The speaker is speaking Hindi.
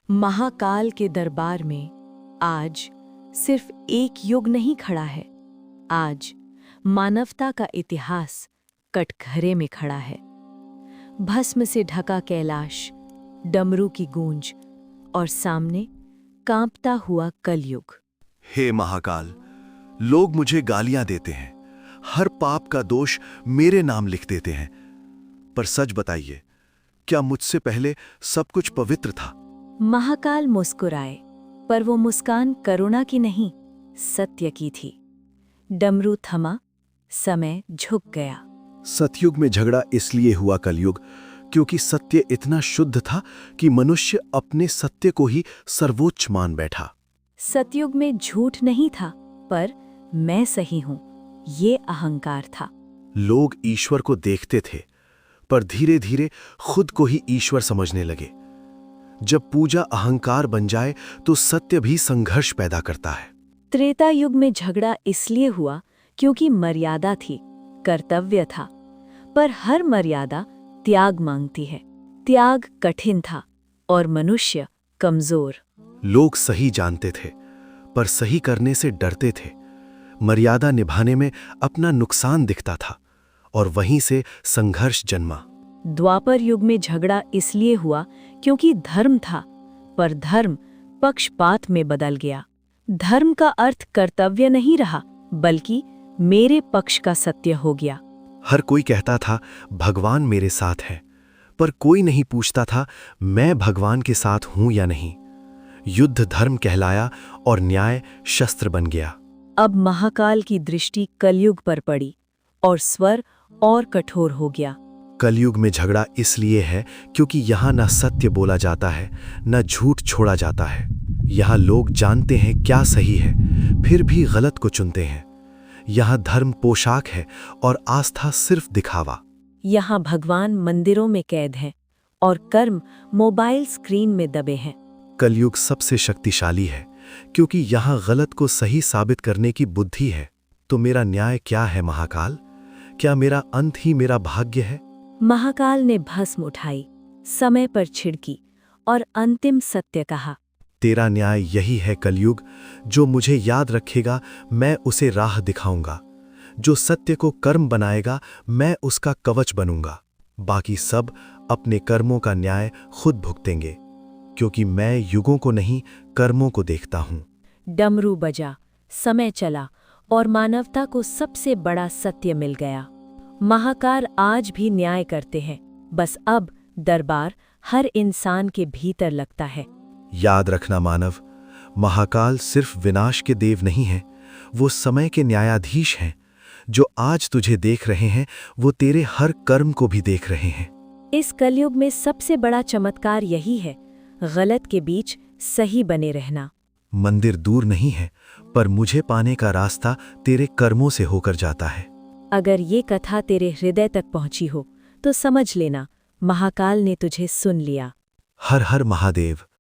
महाकाल के दरबार में आज सिर्फ एक युग नहीं खड़ा है। आज मानवता का इतिहास कटघरे में खड़ा है। भस्म से ढका कैलाश, डमरू की गूंज और सामने कांपता हुआ कलयुग। हे महाकाल, लोग मुझे गालियां देते हैं, हर पाप का दोष मेरे नाम लिख देते हैं। पर सच बताइए, क्या मुझसे पहले सब कुछ पवित्र था? महाकाल मुस्कुराए, पर वो मुस्कान करुणा की नहीं, सत्य की थी। डमरू थमा, समय झुक गया। सतयुग में झगड़ा इसलिए हुआ कलयुग, क्योंकि सत्य इतना शुद्ध था कि मनुष्य अपने सत्य को ही सर्वोच्च मान बैठा। सतयुग में झूठ नहीं था, पर मैं सही हूं, ये अहंकार था। लोग ईश्वर को देखते थे, पर धीरे धीरे खुद को ही ईश्वर समझने लगे। जब पूजा अहंकार बन जाए तो सत्य भी संघर्ष पैदा करता है। त्रेता युग में झगड़ा इसलिए हुआ क्योंकि मर्यादा थी, कर्तव्य था, पर हर मर्यादा त्याग मांगती है। त्याग कठिन था और मनुष्य कमजोर। लोग सही जानते थे, पर सही करने से डरते थे। मर्यादा निभाने में अपना नुकसान दिखता था और वहीं से संघर्ष जन्मा। द्वापर युग में झगड़ा इसलिए हुआ क्योंकि धर्म था, पर धर्म पक्षपात में बदल गया। धर्म का अर्थ कर्तव्य नहीं रहा, बल्कि मेरे पक्ष का सत्य हो गया। हर कोई कहता था भगवान मेरे साथ है, पर कोई नहीं पूछता था मैं भगवान के साथ हूं या नहीं। युद्ध धर्म कहलाया और न्याय शस्त्र बन गया। अब महाकाल की दृष्टि कलयुग पर पड़ी और स्वर और कठोर हो गया। कलयुग में झगड़ा इसलिए है क्योंकि यहाँ न सत्य बोला जाता है, न झूठ छोड़ा जाता है। यहाँ लोग जानते हैं क्या सही है, फिर भी गलत को चुनते हैं। यहाँ धर्म पोशाक है और आस्था सिर्फ दिखावा। यहाँ भगवान मंदिरों में कैद हैं और कर्म मोबाइल स्क्रीन में दबे हैं। कलयुग सबसे शक्तिशाली है क्योंकि यहाँ गलत को सही साबित करने की बुद्धि है। तो मेरा न्याय क्या है महाकाल? क्या मेरा अंत ही मेरा भाग्य है? महाकाल ने भस्म उठाई, समय पर छिड़की और अंतिम सत्य कहा। तेरा न्याय यही है कलयुग। जो मुझे याद रखेगा मैं उसे राह दिखाऊंगा। जो सत्य को कर्म बनाएगा मैं उसका कवच बनूंगा। बाकी सब अपने कर्मों का न्याय खुद भुगतेंगे, क्योंकि मैं युगों को नहीं कर्मों को देखता हूं। डमरू बजा, समय चला और मानवता को सबसे बड़ा सत्य मिल गया। महाकाल आज भी न्याय करते हैं, बस अब दरबार हर इंसान के भीतर लगता है। याद रखना मानव, महाकाल सिर्फ विनाश के देव नहीं हैं, वो समय के न्यायाधीश हैं। जो आज तुझे देख रहे हैं वो तेरे हर कर्म को भी देख रहे हैं। इस कलयुग में सबसे बड़ा चमत्कार यही है, गलत के बीच सही बने रहना। मंदिर दूर नहीं है, पर मुझे पाने का रास्ता तेरे कर्मों से होकर जाता है। अगर ये कथा तेरे हृदय तक पहुंची हो तो समझ लेना, महाकाल ने तुझे सुन लिया। हर हर महादेव।